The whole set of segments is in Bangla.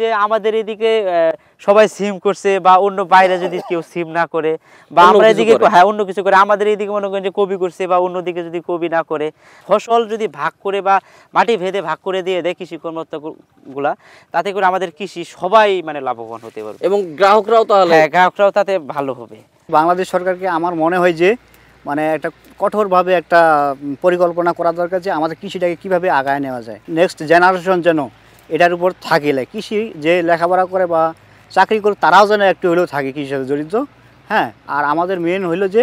যে আমাদের এদিকে সবাই সিম করছে বা অন্য বাইরে যদি কেউ সিম না করে বা আমরা এদিকে হ্যাঁ অন্য কিছু করে, আমাদের এদিকে মনে করেন যে কপি করছে বা অন্যদিকে যদি কপি না করে, ফসল যদি ভাগ করে বা মাটি ভেদে ভাগ করে দিয়ে দেয় কৃষি কর্মকর্তাগুলা, তাতে করে আমাদের কৃষি সবাই মানে লাভবান হতে পারবে এবং গ্রাহকরাও তাহলে হ্যাঁ গ্রাহকরাও তাতে ভালো হবে। বাংলাদেশ সরকারকে আমার মনে হয় যে মানে একটা কঠোরভাবে একটা পরিকল্পনা করা দরকার যে আমাদের কৃষিটাকে কীভাবে আগায় নেওয়া যায়, নেক্সট জেনারেশন যেন এটার উপর থাকিলে কৃষি যে লেখাপড়া করে বা চাকরি করে তারাও যেন একটু হলেও থাকে কৃষির সাথে জড়িত। হ্যাঁ, আর আমাদের মেন হইলো যে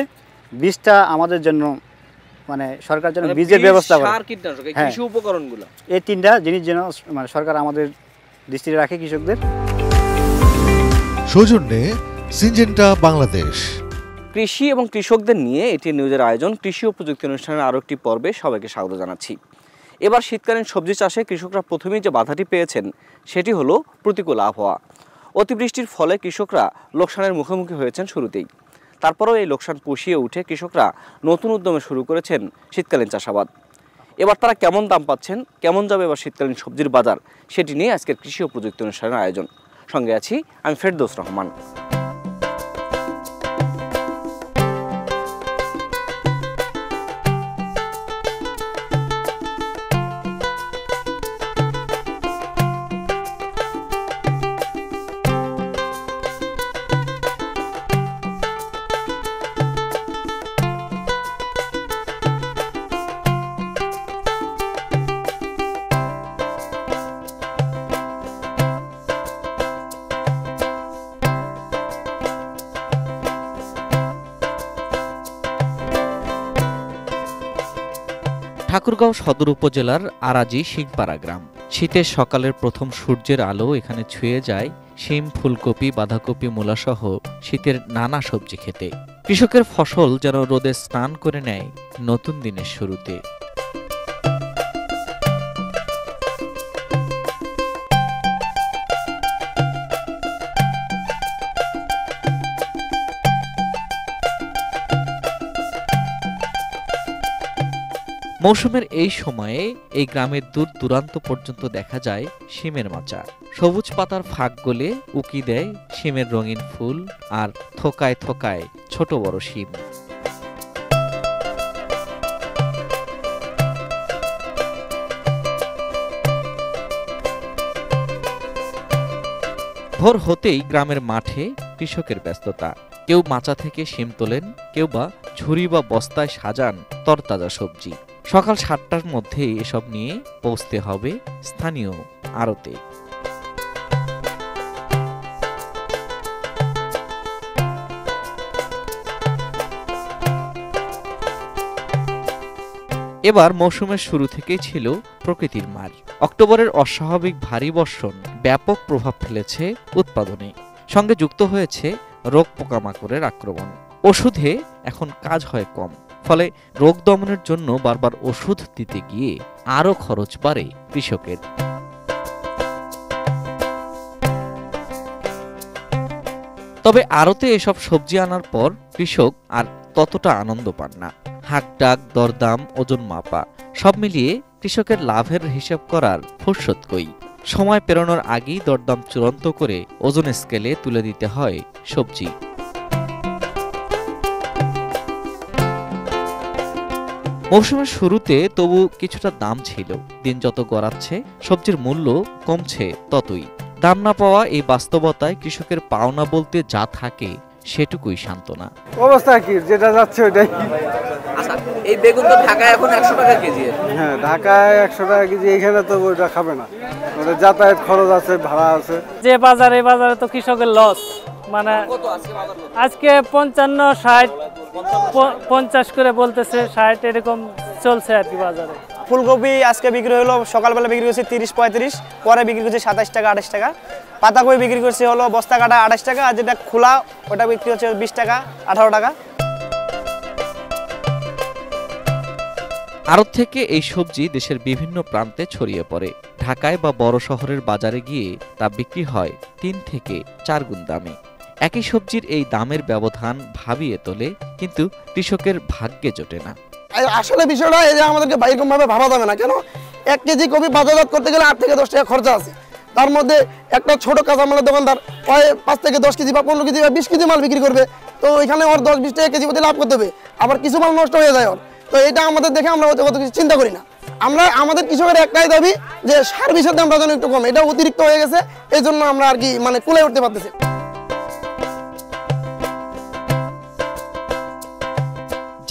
বীজটা আমাদের জন্য মানে সরকার যেন বীজের ব্যবস্থা করে, কৃষি উপকরণগুলো, এই তিনটা জিনিস যেন মানে সরকার আমাদের দৃষ্টিতে রাখে কৃষকদের। সৌজন্যে সিনজেন্টা বাংলাদেশ। কৃষি এবং কৃষকদের নিয়ে এটি নিউজের আয়োজন কৃষি ও প্রযুক্তি অনুষ্ঠানের আরও একটি পর্বে সবাইকে স্বাগত জানাচ্ছি। এবার শীতকালীন সবজি চাষে কৃষকরা প্রথমেই যে বাধাটি পেয়েছেন সেটি হলো প্রতিকূল আবহাওয়া। অতিবৃষ্টির ফলে কৃষকরা লোকসানের মুখোমুখি হয়েছেন শুরুতেই। তারপরেও এই লোকসান পুষিয়ে উঠে কৃষকরা নতুন উদ্যমে শুরু করেছেন শীতকালীন চাষাবাদ। এবার তারা কেমন দাম পাচ্ছেন, কেমন যাবে এবার শীতকালীন সবজির বাজার, সেটি নিয়ে আজকের কৃষি ও প্রযুক্তি অনুষ্ঠানের আয়োজন। সঙ্গে আছি আমি ফেরদৌস রহমান। ঠাকুরগাঁও সদর উপজেলার আরাজি সিংপাড়া গ্রাম। শীতের সকালের প্রথম সূর্যের আলো এখানে ছুঁয়ে যায় শিম, ফুলকপি, বাঁধাকপি, মূলাসহ শীতের নানা সবজি খেতে। কৃষকের ফসল যেন রোদে স্নান করে নেয় নতুন দিনের শুরুতে। মৌসুমের এই সময়ে এই গ্রামের দূর দূরান্ত পর্যন্ত দেখা যায় শিমের মাচা। সবুজ পাতার ফাঁক গলে উকি দেয় শিমের রঙিন ফুল আর থোকায় থোকায় ছোট বড় শিম। ভোর হতেই গ্রামের মাঠে কৃষকের ব্যস্ততা। কেউ মাচা থেকে শিম তোলেন, কেউ বা ঝুড়ি বা বস্তায় সাজান তরতাজা সবজি। সকাল 7টার মধ্যেই এসব নিয়ে পৌঁছতে হবে স্থানীয় আড়তে। এবার মৌসুমের শুরু থেকেই ছিল প্রকৃতির মার। অক্টোবরের অস্বাভাবিক ভারী বর্ষণ ব্যাপক প্রভাব ফেলেছে উৎপাদনে, সঙ্গে যুক্ত হয়েছে রোগ পোকামাকড়ের আক্রমণ। ওষুধে এখন কাজ হয় কম, ফলে রোগ দমনের জন্য বারবার ওষুধ দিতে গিয়ে আরও খরচ বাড়ে কৃষকের। তবে আড়তে এসব সবজি আনার পর কৃষক আর ততটা আনন্দ পান না। হাঁকডাক, দরদাম, ওজন মাপা সব মিলিয়ে কৃষকের লাভের হিসাব করার ফুরসত কই। সময় পেরোনোর আগেই দরদাম চূড়ান্ত করে ওজন স্কেলে তুলে দিতে হয় সবজি। মৌসুমের শুরুতে তবু কিছুটা দাম ছিল। দিন যত গড়াচ্ছে সবজির মূল্য কমছে ততই। দাম না পাওয়া এই বাস্তবতায় কৃষকের পাওনা বলতে যা থাকে সেটুকুই সান্ত্বনা। অবস্থা কি যেটা যাচ্ছে ওইটাই। আচ্ছা, এই বেগুন তো ঢাকায় এখন 100 টাকা কেজি। হ্যাঁ, ঢাকায় 100 টাকা কেজি, এখানে তো ওইটা খাবে না, ওটা যাতায়াত খরচ আছে, ভাড়া আছে। যে বাজারে তো কৃষকের লস, মানে আজকে 55, 60, 50 করে বলতেছে, 60 এরকম চলছে আর কি বাজারে। ফুলকপি আজকে বিক্রি হলো, সকালবেলা বিক্রি করছে 30-35, পরে বিক্রি করছে 27 টাকা 28 টাকা। পাতাকপি বিক্রি করছে হলো বস্তা কাটা 28 টাকা, আর যেটা খোলা ওটা বিক্রি হচ্ছে 20 টাকা 18 টাকা। আড়ত থেকে এই সবজি দেশের বিভিন্ন প্রান্তে ছড়িয়ে পড়ে। ঢাকায় বা বড় শহরের বাজারে গিয়ে তা বিক্রি হয় 3 থেকে 4 গুণ দামে। একই সবজির এই দামের ব্যবধান ভাবিয়ে তোলে, কিন্তু কৃষকের ভাগ্যে জোটে না। আসলে বিষয়টা এই যে আমাদেরকে এরকম ভাবে ভাবা যাবে না। কেন 1 কেজি কপি বাজারজাত করতে গেলে 8 থেকে 10 টাকা খরচা আছে, তার মধ্যে একটা ছোট কাঁচামালের দোকানদার 5 থেকে 10 কেজি বা 15 কেজি বা 20 কেজি মাল বিক্রি করবে, তো ওইখানে ওর 10-20 টাকা কেজি প্রতি লাভ করতে হবে, আবার কিছু মাল নষ্ট হয়ে যায় ওর। তো এটা আমাদের দেখে আমরা অত কিছু চিন্তা করি না। আমাদের কৃষকের একটাই দাবি যে সার বিষের দামটা যেন একটু কম, এটা অতিরিক্ত হয়ে গেছে, এই জন্য আমরা আর কি মানে কুলে উঠতে পারতেছি।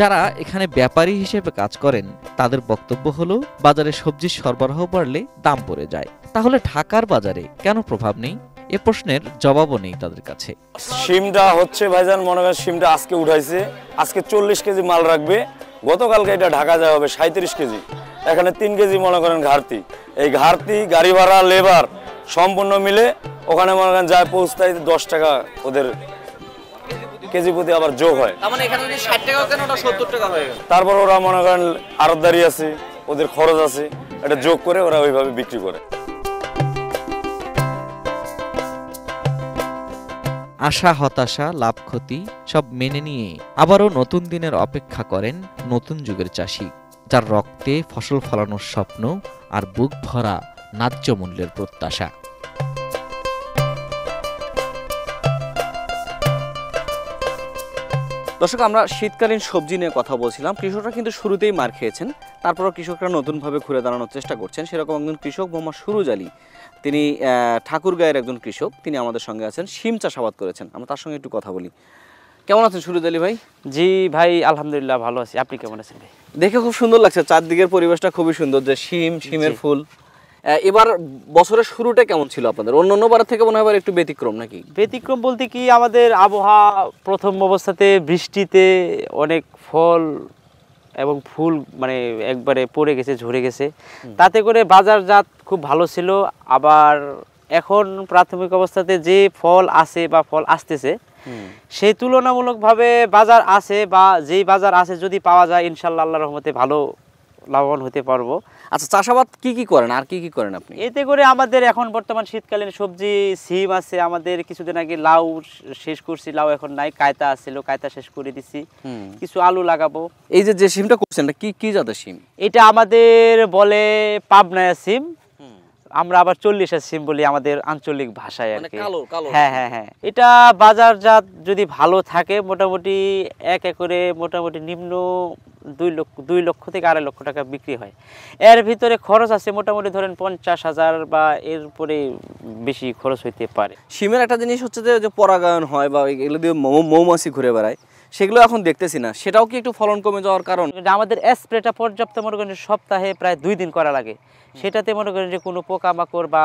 যারা এখানে ব্যাপারী হিসেবে কাজ করেন তাদের বক্তব্য হলো বাজারে সবজির সরবরাহ বাড়লে দাম পড়ে যায়। তাহলে ঢাকার বাজারে কেন প্রভাব নেই? এ প্রশ্নের জবাবও নেই তাদের কাছে। শিমটা হচ্ছে ভাইজান, মনে করেন শিমটা আজকে উঠাইছে, আজকে 40 কেজি মাল রাখবে, গতকালকে এটা ঢাকা যাওয়া হবে 37 কেজি, এখানে 3 কেজি মনে করেন ঘাটতি। এই ঘাটতি গাড়ি ভাড়া লেবার সম্পূর্ণ মিলে ওখানে মনে করেন যায় পৌঁছায় 10 টাকা ওদের কেজি প্রতি আবার যোগ হয়। তার মানে এখানে যদি 60 টাকা কেন ওটা 70 টাকা হয়ে গেল। তারপর ওরা মনে করেন আড়তদারি আছে, ওদের খরচ আছে, এটা যোগ করে ওরা ওইভাবে বিক্রি করে। আশা হতাশা লাভ ক্ষতি সব মেনে নিয়ে আবারও নতুন দিনের অপেক্ষা করেন নতুন যুগের চাষি, যার রক্তে ফসল ফলানোর স্বপ্ন আর বুক ভরা ন্যায্য মূল্যের প্রত্যাশা। দর্শক, আমরা শীতকালীন সবজি নিয়ে কথা বলছিলাম। কৃষকরা কিন্তু শুরুতেই মার খেয়েছেন, তারপরও কৃষকরা নতুনভাবে ঘুরে দাঁড়ানোর চেষ্টা করছেন। সেরকম একজন কৃষক মোহাম্মদ সুরুজ আলী, তিনি ঠাকুরগাঁয়ের একজন কৃষক, তিনি আমাদের সঙ্গে আছেন, শিম চাষাবাদ করেছেন। আমরা তার সঙ্গে একটু কথা বলি। কেমন আছেন সুরুজ আলী ভাই? জি ভাই, আলহামদুলিল্লাহ ভালো আছি। আপনি কেমন আছেন ভাই? দেখে খুব সুন্দর লাগছে, চারদিকের পরিবেশটা খুবই সুন্দর, যে শিমের ফুল। এবার বছরের শুরুটা কেমন ছিল আপনাদের? অন্য বারের থেকে মনে হয় একটু ব্যতিক্রম নাকি? ব্যতিক্রম বলতে কি, আমাদের আবহাওয়া প্রথম অবস্থাতে বৃষ্টিতে অনেক ফল এবং ফুল মানে একবারে পড়ে গেছে, ঝরে গেছে, তাতে করে বাজারজাত খুব ভালো ছিল। আবার এখন প্রাথমিক অবস্থাতে যে ফল আছে বা ফল আসতেছে, সেই তুলনামূলকভাবে বাজার আছে, বা যেই বাজার আছে যদি পাওয়া যায় ইনশাল্লাহ আল্লাহর রহমতে ভালো লাভবান হতে পারবো। আচ্ছা, চাষাবাদ কি করেন আর কি করেন আপনি? এতে করে আমাদের এখন বর্তমান শীতকালীন সবজি সিম আছে, আমাদের কিছুদিন আগে লাউ শেষ করছি, লাউ এখন নাই, কায়তা আছিল, কায়তা শেষ করে দিছি, কিছু আলু লাগাবো। এই যে সিমটা করছেন কি জাতের সিম? এটা আমাদের বলে পাবনায়া সিম, আমরা আবার 40 সিম বলি আমাদের আঞ্চলিক ভাষায় আর কি। হ্যাঁ হ্যাঁ হ্যাঁ, এটা বাজারজাত যদি ভালো থাকে মোটামুটি 1 একরে মোটামুটি নিম্ন 2 লক্ষ থেকে 2.5 লক্ষ টাকা বিক্রি হয়। এর ভিতরে খরচ আছে মোটামুটি ধরেন 50,000 বা এরপরে বেশি খরচ হইতে পারে। সিমের একটা জিনিস হচ্ছে যে পরাগায়ন হয় বা এগুলো দিয়ে মৌমাছি ঘুরে বেড়ায়, সেগুলো এখন দেখতেছি না, সেটাও কি একটু ফলন কমে যাওয়ার কারণ? আমাদের স্প্রেটা পর্যাপ্ত মনে করেন সপ্তাহে প্রায় 2 দিন করা লাগে, সেটাতে মনে করেন যে কোনো পোকামাকড় বা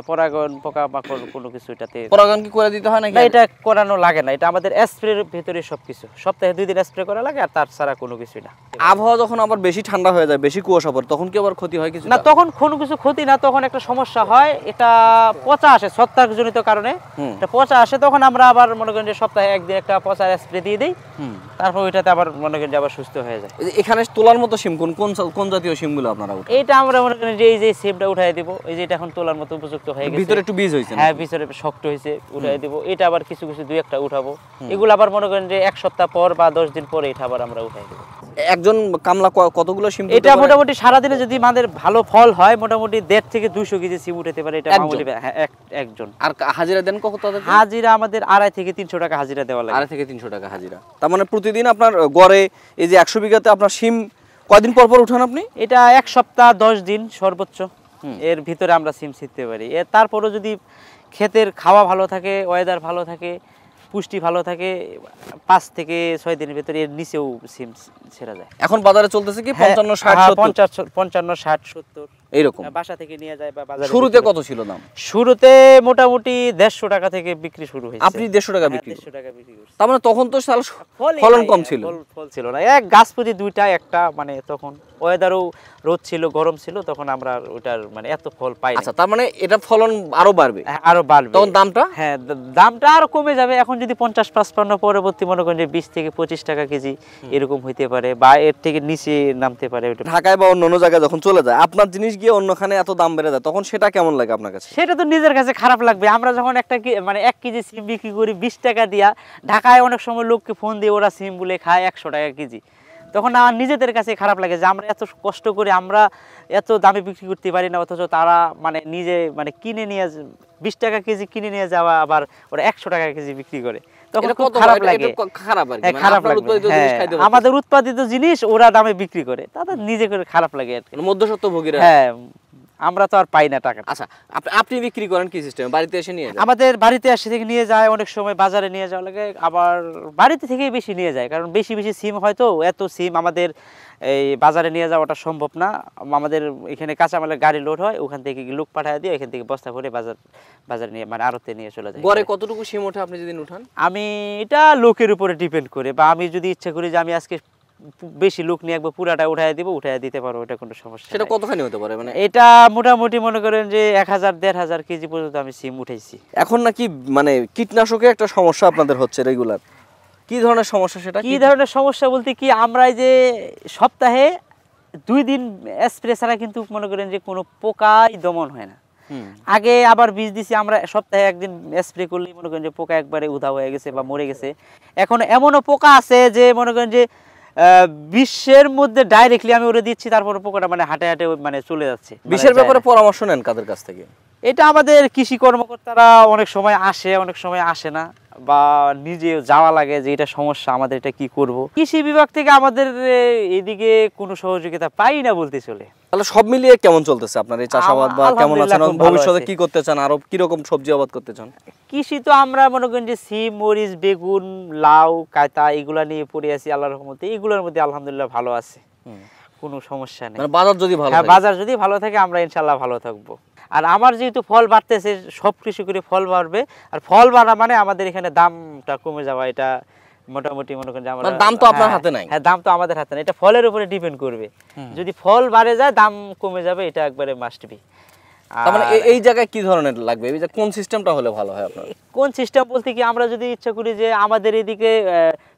পরাগায়ন পোকামাকড় কোনো কিছু এটাতে পরাগায়ন কি করে দিতে হয় নাকি? এটা করানো লাগে না, এটা আমাদের স্প্রের ভিতরে সবকিছু সপ্তাহে 2 দিন স্প্রে করা লাগে, আর তার ছাড়া কোনো কিছুই না। আবহাওয়া যখন আবার বেশি ঠান্ডা হয়ে যায়, বেশি কুয়াশা পড়ে, তখন কি আবার ক্ষতি হয় কিছু? না, তখন কোনো কিছু ক্ষতি না, তখন একটা সমস্যা হয়, এটা পচা আসে ছত্রাকজনিত কারণে, এটা পচা আসে, তখন আমরা আবার মনে করেন যে সপ্তাহে 1 দিন একটা পচা স্প্রে দিয়ে দিই, তারপর ওইটাতে আবার মনে করেন যে আবার সুস্থ হয়ে যায়। এখানে তোলার মতো সিম কোন জাতীয় সিমগুলো আপনারা? এইটা আমরা মনে করেন যে এই যে সিমটা উঠাই দিব, এই যে এটা এখন তোলার মতো উপযুক্ত হয়ে গেছে, ভিতরে একটু বীজ হইছে, হ্যাঁ ভিতরে শক্ত হইছে, উঠাই দিব। এটা আবার কিছু 2-1টা উঠাবো, এগুলো আবার মনে করেন যে 1 সপ্তাহ পর বা 10 দিন পরে এটা আবার আমরা উঠাই দিব। একজন কামলা কতগুলো সিম? এটা মোটামুটি সারাদিনে যদি আমাদের ভালো ফল হয় মোটামুটি 1.5 থেকে 200 কেজি সিম উঠাতে পারে, এটা মামুলি। হ্যাঁ, একজন। আর হাজিরা দেন কত তাদের? হাজিরা আমাদের 2.5 থেকে 300 টাকা হাজিরা দেওয়া লাগে। 2.5 থেকে 300 টাকা হাজিরা। তার মানে প্রতিদিন আপনার গড়ে এই যে 100 বিঘাতে আপনার সিম কয়দিন পর উঠান আপনি? এটা 1 সপ্তাহ 10 দিন সর্বোচ্চ, এর ভিতরে আমরা সিম ছিটতে পারি। তারপরও যদি ক্ষেতের খাওয়া ভালো থাকে, ওয়েদার ভালো থাকে, পুষ্টি ভালো থাকে, 5 থেকে 6 দিনের ভিতরে এর নিচেও সিম ছেড়া যায়। এখন বাজারে চলতেছে কি 55 60 70? 55 60 70 এইরকম বাসা থেকে নিয়ে যায় বা বাজারে। শুরুতে কত ছিল দাম? শুরুতে মোটামুটি 150 টাকা থেকে বিক্রি শুরু হয়েছে। আপনি 150 টাকা বিক্রি? 150 টাকা বিক্রি করছেন। তার মানে তখন তো ফলন কম ছিল, ফল ছিল না, এক গাছ প্রতি 2টা একটা, মানে তখন ওয়েদারও রোদ ছিল, গরম ছিল, তখন আমরা ওটার মানে এত ফল পাই না। আচ্ছা, তার মানে এটা ফলন আরো বাড়বে? আরো বাড়বে। তখন দামটা? হ্যাঁ, দামটা আরো কমে যাবে। এখন যদি 50-55 পরবর্তী মনে করেন যে 20 থেকে 25 টাকা কেজি এরকম হইতে পারে, বা এর থেকে নিচে নামতে পারে। ঢাকায় বা অন্য জায়গায় যখন চলে যায়, আপনার জিনিস গিয়ে অন্যখানে এত দাম বেড়ে যায়, তখন সেটা কেমন লাগে আপনার কাছে? সেটা তো নিজের কাছে খারাপ লাগবে। আমরা যখন একটা মানে 1 কেজি সিম বিক্রি করি 20 টাকা দিয়া, ঢাকায় অনেক সময় লোককে ফোন দিয়ে ওরা সিম বলে খায় 100 টাকা কেজি, তখন আমার নিজেদের কাছে খারাপ লাগে যে আমরা এত কষ্ট করে আমরা এত দামে বিক্রি করতে পারি না, অথচ তারা মানে নিজে মানে কিনে নিয়ে 20 টাকা কেজি কিনে নিয়ে যাওয়া, আবার ওরা 100 টাকা কেজি বিক্রি করে, তখন খুব খারাপ লাগে। খারাপ লাগে, আমাদের উৎপাদিত জিনিস ওরা দামে বিক্রি করে, তাদের নিজে করে খারাপ লাগে আর কি, মধ্যস্বত্বভোগীরা। হ্যাঁ, আমরা তো আর পাই না টাকা। আচ্ছা, আপনি বিক্রি করেন কি সিস্টেমে? বাড়িতে এসে নিয়ে যায়? আমাদের বাড়িতে এসে থেকে নিয়ে যায়, অনেক সময় বাজারে নিয়ে যাওয়া লাগে, আবার বাড়িতে থেকেই বেশি নিয়ে যায়, কারণ বেশি বেশি সিম হয়তো, এত সিম আমাদের এই বাজারে নিয়ে যাওয়াটা সম্ভব না। আমাদের এখানে কাঁচামালের গাড়ি লোড হয়, ওখান থেকে লোক পাঠায় দিয়ে এখান থেকে বস্তা ভরে বাজারে নিয়ে মানে আড়তে নিয়ে চলে যায়। গড়ে কতটুকু সিম ওঠে আপনি যেদিন উঠান? আমি এটা লোকের উপরে ডিপেন্ড করে, বা আমি যদি ইচ্ছা করি যে আমি আজকে বেশি লোক নিয়ে একবার পুরাটা উঠায় দিতে পারবো, এটা কোনো সমস্যা। সেটা কতখানি হতে পারে? মানে এটা মোটামুটি মনে করেন যে 1000-1500 কেজি পর্যন্ত আমি সিম উঠাইছি। এখন নাকি মানে কীটনাশকে একটা সমস্যা আপনাদের হচ্ছে রেগুলার, কি ধরনের সমস্যা সেটা? কি ধরনের সমস্যা বলতে কি, আমরা এই যে সপ্তাহে 2 দিন স্প্রে ছাড়া কিন্তু মনে করেন যে কোনো পোকাই দমন হয় না। আগে আবার বীজ দিছি আমরা, সপ্তাহে 1 দিন স্প্রে করলেই মনে করেন যে পোকা একবারে উধাও হয়ে গেছে বা মরে গেছে। এখন এমনও পোকা আছে যে মনে করেন যে বিশ্বের মধ্যে ডাইরেক্টলি আমি ওরে দিচ্ছি, তারপরে পোকাটা মানে হাঁটে হাঁটে মানে চলে যাচ্ছে। বিষের ব্যাপারে পরামর্শ নেন কাদের কাছ থেকে? এটা আমাদের কৃষি কর্মকর্তারা অনেক সময় আসে, অনেক সময় আসে না, বা নিজে যাওয়া লাগে যে এটা সমস্যা, আমাদের এটা কি করব। কৃষি বিভাগ থেকে আমাদের এদিকে কোনো সহযোগিতা পাই না বলতে চলে। তাহলে সব মিলিয়ে কেমন চলতেছে আপনার এই চাষাবাদ, বা কেমন আছেন, ভবিষ্যতে কি করতে চান, আরো কি রকম সবজি আবাদ করতে চান? কৃষি তো আমরা মনে করেন যে সিম, মরিচ, বেগুন, লাউ, কাঁটা এগুলা নিয়ে পড়ে আছি আল্লাহর রহমতে। এগুলোর মধ্যে আলহামদুলিল্লাহ ভালো আছে, কোনো সমস্যা নেই। মানে বাজার যদি ভালো থাকে, বাজার যদি ভালো থাকে আমরা ইনশাআল্লাহ ভালো থাকবো। আর আমার যেহেতু ফল বাড়তেছে, সব কৃষকেরই ফল বাড়বে, আর ফল বাড়া মানে আমাদের এখানে দামটা কমে যাওয়া, এটা মোটামুটি মনে করেন যে আমরা দাম তো আপনার হাতে নাই। হ্যাঁ, দাম তো আমাদের হাতে নাই, এটা ফলের উপরে ডিপেন্ড করবে। যদি ফল বাড়ে যায় দাম কমে যাবে, এটা একবারে মাস্ট বি। তার মানে এই জায়গায় কি ধরনের লাগবে, এই যে কোন সিস্টেমটা হলে ভালো হয় আপনার? কোন সিস্টেম বলতে কি, আমরা যদি ইচ্ছা করি যে আমাদের এদিকে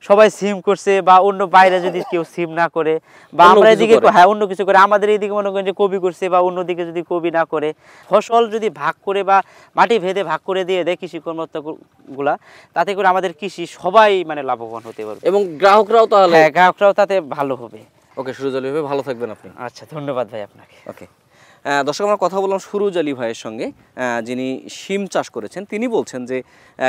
সবাই সিম করছে, বা অন্য বাইরে যদি কেউ সিম না করে, বা আমরা এদিকে হ্যাঁ অন্য কিছু করে, আমাদের এদিকে মনে করেন যে কবি করছে, বা অন্যদিকে যদি কবি না করে, ফসল যদি ভাগ করে বা মাটি ভেদে ভাগ করে দিয়ে দেয় কৃষি কর্মকর্তাগুলা, তাতে করে আমাদের কৃষি সবাই মানে লাভবান হতে পারবে, এবং গ্রাহকরাও তাহলে, হ্যাঁ গ্রাহকরাও তাতে ভালো হবে। ওকে, সুরজ আলী ভাই ভালো থাকবেন আপনি। আচ্ছা, ধন্যবাদ ভাই আপনাকে। ওকে, দর্শক আমরা কথা বললাম সুরজ আলী ভাইয়ের সঙ্গে, যিনি শিম চাষ করেছেন। তিনি বলছেন যে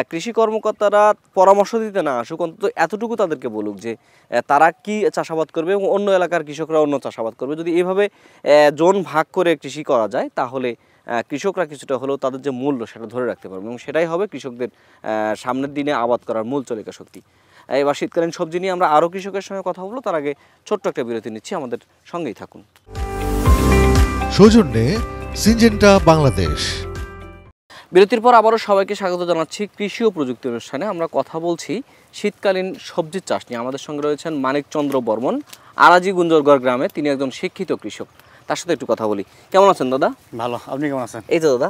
কৃষি কর্মকর্তারা পরামর্শ দিতে না আসুক, অন্তত এতটুকু তাদেরকে বলুক যে তারা কি চাষাবাদ করবে এবং অন্য এলাকার কৃষকরা অন্য চাষাবাদ করবে। যদি এভাবে জোন ভাগ করে কৃষি করা যায়, তাহলে কৃষকরা কিছুটা হলেও তাদের যে মূল্য সেটা ধরে রাখতে পারবে, এবং সেটাই হবে কৃষকদের সামনের দিনে আবাদ করার মূল চালিকা শক্তি। এবার শীতকালীন সবজি নিয়ে আমরা আরও কৃষকের সঙ্গে কথা বলবো, তার আগে ছোট্ট একটা বিরতি নিচ্ছি, আমাদের সঙ্গেই থাকুন। সৌজন্যে সিনজেন্টা বাংলাদেশ। বিরতির পর আবারও সবাইকে স্বাগত জানাচ্ছি কৃষি ও প্রযুক্তি অনুষ্ঠানে। আমরা কথা বলছি শীতকালীন সবজির চাষ নিয়ে। আমাদের সঙ্গে রয়েছেন মানিকচন্দ্র বর্মন, আরাজি গুঞ্জরগড় গ্রামে। তিনি একজন শিক্ষিত কৃষক, তার সাথে একটু কথা বলি। কেমন আছেন দাদা? ভালো, আপনি কেমন আছেন? এই তো দাদা,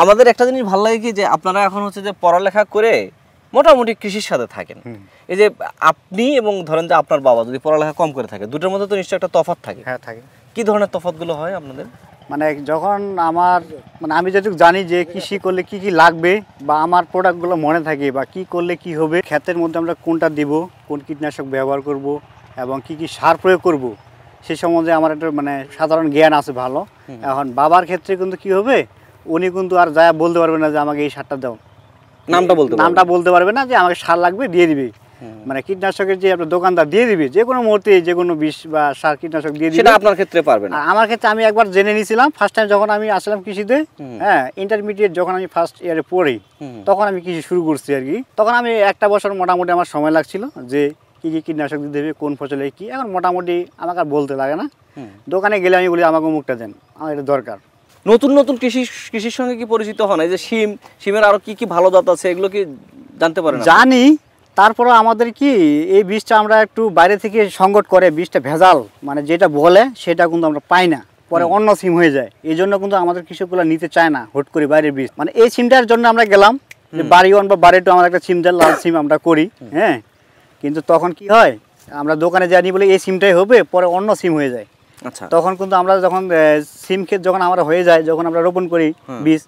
আমাদের একটা জিনিস ভালো লাগে কি, যে আপনারা এখন হচ্ছে যে পড়ালেখা করে মোটামুটি কৃষির সাথে থাকেন। এই যে আপনি এবং ধরেন যে আপনার বাবা যদি পড়ালেখা কম করে থাকে, দুটোর মধ্যে তো নিশ্চয়ই একটা তফাৎ থাকে। হ্যাঁ থাকে। কি ধরনের তফাৎগুলো হয় আপনাদের? মানে যখন আমার মানে আমি যেটুকু জানি যে কৃষি করলে কি কি লাগবে, বা আমার প্রোডাক্টগুলো মনে থাকে, বা কি করলে কি হবে, ক্ষেতের মধ্যে আমরা কোনটা দিব, কোন কীটনাশক ব্যবহার করব, এবং কি কি সার প্রয়োগ করব, সে সম্বন্ধে আমার একটা মানে সাধারণ জ্ঞান আছে ভালো। এখন বাবার ক্ষেত্রে কিন্তু কি হবে, উনি কিন্তু আর যা বলতে পারবে না যে আমাকে এই সারটা দাও, নামটা বলতে পারবে না যে আমাকে সার লাগবে দিয়ে দিবে। মানে কীটনাশকের যে আপনার দোকানদার দিয়ে দিবে, যে কোনো মুহূর্তে যে কোনো বিষ বা সার কীটনাশক দিয়ে দিবে। সেটা আপনার ক্ষেত্রে পারবে না। আমার ক্ষেত্রে আমি একবার জেনে নিয়েছিলাম ফার্স্ট টাইম যখন আমি আসলাম কৃষিতে। হ্যাঁ, ইন্টারমিডিয়েট যখন আমি ফার্স্ট ইয়ারে পড়ি, তখন আমি কৃষি শুরু করছি আর কি। তখন আমি একটা বছর মোটামুটি আমার সময় লাগছিল যে কী কী কীটনাশক দিতে হবে, কোন ফসলে কী। এখন মোটামুটি আমাকে আর বলতে লাগে না, দোকানে গেলে আমি বলি আমাকে মুখটা দেন, আমার এটা দরকার। নতুন নতুন কৃষির সঙ্গে কি পরিচিত হন? এই যে শিমের আরো কি কি ভালো জাত আছে, এগুলো কি জানতে পারেন? জানি, তারপরে আমাদের কি এই বীজটা আমরা একটু বাইরে থেকে সংকট করে, বীজটা ভেজাল মানে যেটা বলে সেটা কিন্তু আমরা পাই না, পরে অন্য সিম হয়ে যায়। এই জন্য কিন্তু আমাদের কৃষকগুলো নিতে চায় না হুট করে বাইরের বীজ। মানে এই সিমটার জন্য আমরা গেলাম যে বাড়ি ওয়ান বা বাড়ি টু আমরা একটা সিম দেয়, লাল সিম আমরা করি। হ্যাঁ, কিন্তু তখন কি হয়, আমরা দোকানে জানি বলে এই সিমটাই হবে, পরে অন্য সিম হয়ে যায়। আচ্ছা, তখন কিন্তু আমরা যখন সিম ক্ষেত যখন আমরা হয়ে যায়, যখন আমরা রোপণ করি বীজ,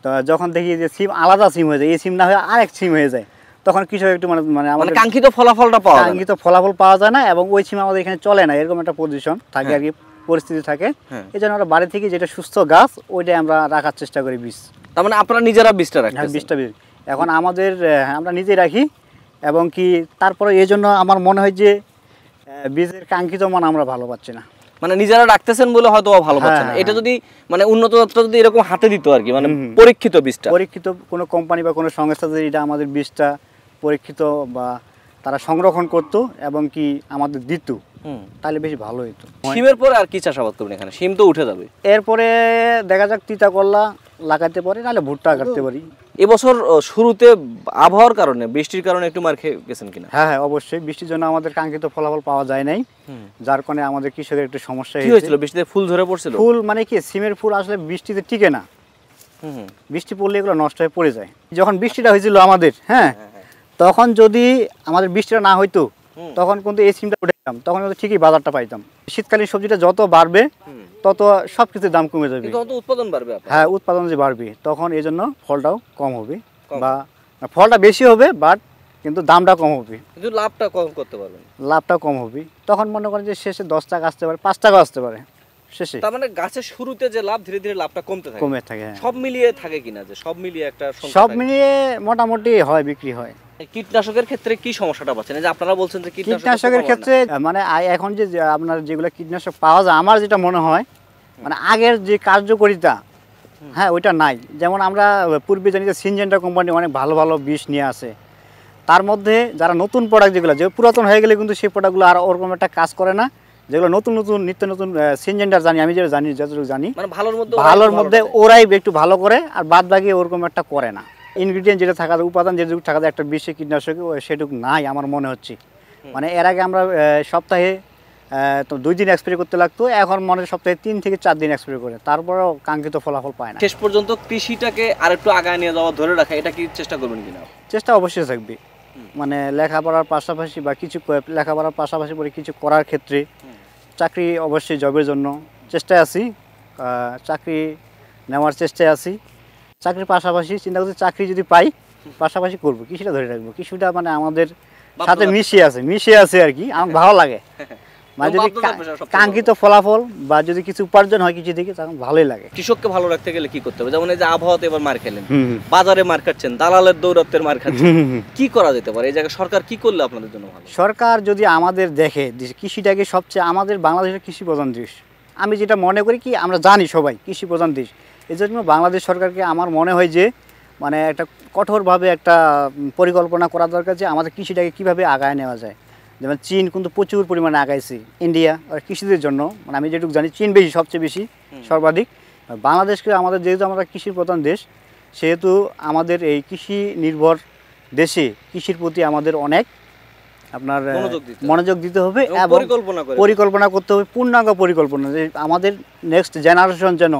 তো যখন দেখি যে সিম আলাদা সিম হয়ে যায়, এই সিম না হয়ে আরেক সিম হয়ে যায়, তখন কৃষক একটু মানে আমাদের কাঙ্ক্ষিত ফলাফলটা পাওয়া যায় না। কাঙ্ক্ষিত ফলাফল পাওয়া যায় না এবং ওই সিম আমাদের এখানে চলে না, এরকম একটা পজিশন থাকে আর কি, পরিস্থিতি থাকে। এই জন্য আমরা বাড়ি থেকে যেটা সুস্থ গাছ ওইটাই আমরা রাখার চেষ্টা করি বীজ। তার মানে আপনারা নিজেরা বীজটা রাখেন? হ্যাঁ, বীজটা এখন আমাদের আমরা নিজেই রাখি এবং কি তারপরে এই জন্য আমার মনে হয় যে বীজের কাঙ্ক্ষিত মান আমরা ভালো পাচ্ছি না। মানে নিজেরা রাখতেছেন বলে হয়তো ভালো পাচ্ছেন না। এটা যদি মানে উন্নত জাতটা যদি এরকম হাতে দিত আর কি, মানে পরীক্ষিত বীজটা, পরীক্ষিত কোনো কোম্পানি বা কোনো সংস্থা যদি এটা আমাদের বীজটা পরীক্ষিত বা তারা সংরক্ষণ করতো এবং কি আমাদের দিত, তাহলে বেশি ভালো হতো। সিমের পরে আর কি চাষাবাদ করবেন এখানে? সিম তো উঠে যাবে, এরপরে দেখা যাক তিতা করলা লাগাতে পারি, নাহলে ভুট্টা কাটতে পারি। এবছর শুরুতে আবহাওয়ার কারণে, বৃষ্টির কারণে একটু মার খেয়ে গেছেন কিনা? হ্যাঁ হ্যাঁ, অবশ্যই বৃষ্টির জন্য আমাদের কাঙ্ক্ষিত ফলাফল পাওয়া যায় নাই, যার কারণে আমাদের কৃষকের একটু সমস্যা হয়েছিল। বৃষ্টিতে ফুল ধরে পড়ছিল? ফুল মানে কি, সিমের ফুল আসলে বৃষ্টিতে টিকে না, বৃষ্টি পড়লে এগুলো নষ্ট হয়ে পড়ে যায়। যখন বৃষ্টিটা হয়েছিল আমাদের, হ্যাঁ, তখন যদি আমাদের বৃষ্টিটা না হইতো তখন কিন্তু এই সিমটা উঠাইতাম, তখন কিন্তু ঠিকই বাজারটা পাইতাম। শীতকালীন সবজিটা যত বাড়বে তত সব কিছুর দাম কমে যাবে, উৎপাদন বাড়বে। হ্যাঁ, উৎপাদন যে বাড়বে তখন এই জন্য ফলটাও কম হবে, বা ফলটা বেশি হবে বাট কিন্তু দামটা কম হবে, কিন্তু লাভটা কম করতে পারবেন, লাভটা কম হবে। তখন মনে করেন যে শেষে 10 টাকা আসতে পারে, 5 টাকা আসতে পারে শেষে। তার মানে গাছের শুরুতে যে লাভ ধীরে ধীরে লাভটা কমতে থাকে। হ্যাঁ। সব মিলিয়ে থাকে কিনা, যে সব মিলিয়ে একটা সব মিলিয়ে মোটামুটি হয়, বিক্রি হয়। কীটনাশকের ক্ষেত্রে কি সমস্যাটা পাচ্ছেন? যে আপনারা বলছেন যে কীটনাশকের ক্ষেত্রে মানে এখন যে আপনার যেগুলো কীটনাশক পাওয়া যায়, আমার যেটা মনে হয় মানে আগের যে কার্যকারিতা, হ্যাঁ, ওইটা নাই। যেমন আমরা পূর্বে জানি যে সিনজেন্টা কোম্পানি অনেক ভালো ভালো বিষ নিয়ে আসে, তার মধ্যে যারা নতুন প্রোডাক্ট যেগুলো যে পুরাতন হয়ে গেলে কিন্তু সেই প্রোডাক্টগুলো আর ওরকম একটা কাজ করে না, যেগুলো নতুন নতুন নিত্য নতুন সিনজেন্টার জানি, আমি যেটা জানি, যতটুকু জানি ভালোর মধ্যে ওরাই একটু ভালো করে, আর বাদ বাকি ওরকম একটা করে না। ইনগ্রিডিয়েন্ট যেটা থাকা, উপাদান যেটুকু থাকা যায় একটা বিষে কীটনাশকে, সেটুকু নাই আমার মনে হচ্ছে। মানে এর আগে আমরা সপ্তাহে তো 2 দিন স্প্রে করতে লাগতো, এখন মনে সপ্তাহে 3 থেকে 4 দিন স্প্রে করে, তারপরেও কাঙ্ক্ষিত ফলাফল পায় না। শেষ পর্যন্ত কৃষিটাকে আরেকটু আগায় নিয়ে যাওয়া, ধরে রাখা, এটা কি চেষ্টা করবেন কিনা? চেষ্টা অবশ্যই থাকবে, মানে লেখাপড়ার পাশাপাশি বা কিছু লেখাপড়ার পাশাপাশি পরে কিছু করার ক্ষেত্রে চাকরি অবশ্যই জবের জন্য চেষ্টায় আছি, চাকরি নেওয়ার চেষ্টায় আছি। চাকরির পাশাপাশি চিন্তা করছি চাকরি যদি পাই পাশাপাশি করবো, কৃষিটা ধরে রাখবো। কৃষিটা মানে আমাদের সাথে মিশিয়ে আছে আর কি, আমার ভালো লাগে। মানে যদি কাঙ্ক্ষিত ফলাফল বা যদি কিছু উপার্জন হয় কিছু থেকে, তখন ভালোই লাগে। কৃষককে ভালো রাখতে গেলে কি করতে হবে? যেমন এই যে আবহাওয়াতে এবার মার খেলেন, বাজারে মার খাচ্ছেন, দালালের দৌরাত্বের মার খাচ্ছেন, কি করা যেতে পারে? এই জায়গায় সরকার কি করলে আপনাদের জন্য ভালো? সরকার যদি আমাদের দেখে, কৃষিটাকে সবচেয়ে, আমাদের বাংলাদেশের কৃষি প্রধান দেশ, আমি যেটা মনে করি কি, আমরা জানি সবাই কৃষি প্রধান দেশ, এই জন্য বাংলাদেশ সরকারকে আমার মনে হয় যে মানে একটা কঠোরভাবে একটা পরিকল্পনা করা দরকার, যে আমাদের কৃষিটাকে কীভাবে আগায় নেওয়া যায়। যেমন চীন কিন্তু প্রচুর পরিমাণে আগাইছে, ইন্ডিয়া আর কৃষিদের জন্য, মানে আমি যেটুকু জানি চীন বেশি, সবচেয়ে বেশি, সর্বাধিক। বাংলাদেশকে আমাদের যেহেতু আমরা কৃষি প্রধান দেশ, সেহেতু আমাদের এই কৃষি নির্ভর দেশে কৃষির প্রতি আমাদের অনেক আপনার মনোযোগ দিতে হবে এবং পরিকল্পনা করতে হবে, পূর্ণাঙ্গ পরিকল্পনা, যে আমাদের নেক্সট জেনারেশন যেন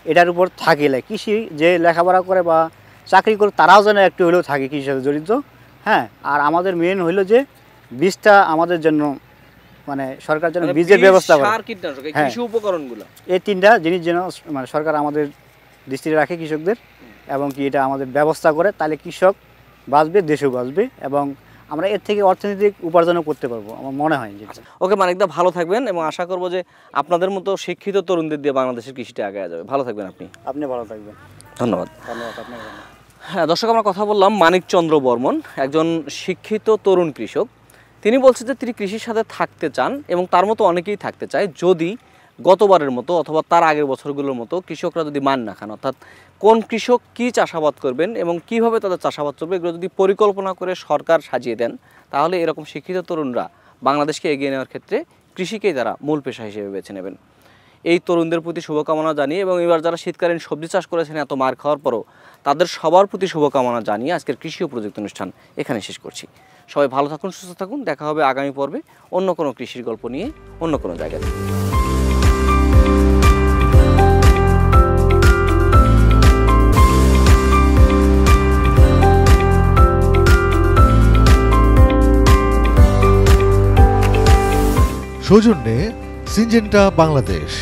এটার উপর থাকে, কৃষি যে লেখাপড়া করে বা চাকরি করে তারাও যেন একটু হলেও থাকে কৃষির সাথে জড়িত। হ্যাঁ, আর আমাদের মেন হইলো যে বীজটা আমাদের জন্য, মানে সরকার যেন বীজের ব্যবস্থা করে, কৃষি উপকরণগুলো, এই 3টা জিনিস যেন মানে সরকার আমাদের দৃষ্টিতে রাখে কৃষকদের, এবং কি এটা আমাদের ব্যবস্থা করে, তাহলে কৃষক বাঁচবে, দেশও বাঁচবে, এবং আমরা এর থেকে অর্থনৈতিক উপার্জনও করতে পারবো, আমার মনে হয়। ওকে মানিকদা, ভালো থাকবেন, এবং আশা করবো যে আপনাদের মতো শিক্ষিত তরুণদের দিয়ে বাংলাদেশের কৃষিটা আগে যাবে। ভালো থাকবেন আপনি। আপনি ভালো থাকবেন। ধন্যবাদ। আপনাকে। হ্যাঁ দর্শক, আমরা কথা বললাম মানিকচন্দ্র বর্মন, একজন শিক্ষিত তরুণ কৃষক। তিনি বলছেন যে তিনি কৃষির সাথে থাকতে চান, এবং তার মতো অনেকেই থাকতে চায়, যদি গতবারের মতো অথবা তার আগের বছরগুলোর মতো কৃষকরা যদি মান না খান, অর্থাৎ কোন কৃষক কী চাষাবাদ করবেন এবং কিভাবে তাদের চাষাবাদ করবে, এগুলো যদি পরিকল্পনা করে সরকার সাজিয়ে দেন, তাহলে এরকম শিক্ষিত তরুণরা বাংলাদেশকে এগিয়ে নেওয়ার ক্ষেত্রে কৃষিকেই তারা মূল পেশা হিসেবে বেছে নেবেন। এই তরুণদের প্রতি শুভকামনা জানিয়ে, এবং এবার যারা শীতকালীন সবজি চাষ করেছেন এত মার খাওয়ার পরও, তাদের সবার প্রতি শুভকামনা জানিয়ে আজকের কৃষি ও প্রযুক্তি অনুষ্ঠান এখানে শেষ করছি। সবাই ভালো থাকুন, সুস্থ থাকুন। দেখা হবে আগামী পর্বে অন্য কোনো কৃষির গল্প নিয়ে, অন্য কোনো জায়গায়। সৌজন্যে সিনজেন্টা বাংলাদেশ।